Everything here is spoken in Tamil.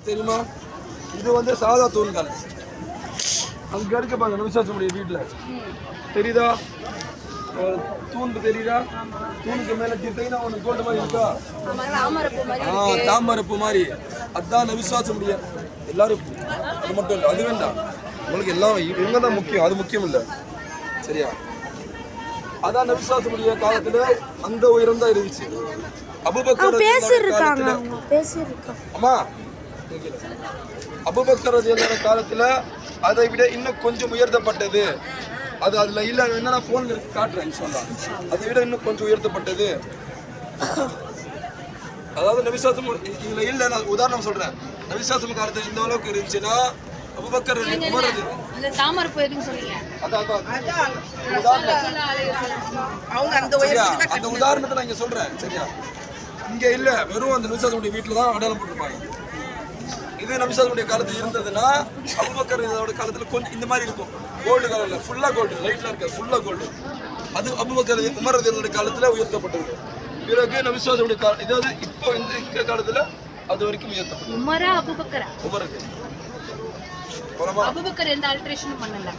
தெரியுமா? இது வந்து சாதா தூண்கள். அங்க இருக்க பாருங்க நபிசாசமுடைய வீட்டுல தெரியுதா? தூண் தெரியுதா? தூணுக்கு மேல டிசைனா ஒண்ணு கோல்டு மாதிரி இருக்கா? தாமரப்பு மாதிரி. அதான் நபிசாசமுடைய எல்லாரும். அது மட்டும் இல்லை, அது வேண்டாம் உங்களுக்கு. எல்லாம் இவங்க தான் முக்கியம், அது முக்கியம் இல்லை. சரியா? அதான் நபிசாசமுடைய காலத்துல அந்த உயரம் தான் இருந்துச்சு. அபூபக்கர் காலத்துல அம்மா அபூபக்கர் ரலியல்லாஹு காலத்துல அதை விட இன்னும் கொஞ்சம் உயர்த்தப்பட்டது. அது அதுல இல்ல, என்ன போன்ல காட்டுறேன் சொல்லலாம். அதை விட இன்னும் கொஞ்சம் உயர்த்தப்பட்டது. அதாவது நபிசாசம் இதுல இல்ல, நான் உதாரணம் சொல்றேன். நபிசாசம் காலத்துல இந்த அளவுக்கு இருந்துச்சுன்னா அபூபக்கர் உமர் அந்த தாமரப்பு எதுன்னு சொல்றீங்க? அந்த உதாரணத்தை நான் இங்க சொல்றேன். சரியா? இங்க இல்ல, வெறும் அந்த நபிசாசமுடைய வீட்டுல தான் அடையாளம் போட்டிருப்பாங்க. இது நபிசாசமுடைய காலத்துல இருந்ததுன்னா அபூபக்கர் காலத்துல கொஞ்சம் இந்த மாதிரி இருக்கும். கோல்டு கலர்ல ஃபுல்லா கோல்டு, லைட்ல இருக்காது, ஃபுல்லா கோல்டு. அது அபூபக்கர் உமர் ரலியல்லாஹு காலத்துல உயர்த்தப்பட்டது. பிறகு நபிசாசமுடைய இதாவது இப்போ இந்த காலத்துல அது வரைக்கும் உயர்த்தப்பட்டது. உமரா அபூபக்கரா? உமருக்கு அபூபக்கர் எந்த ஆல்டரேஷனும் பண்ணல.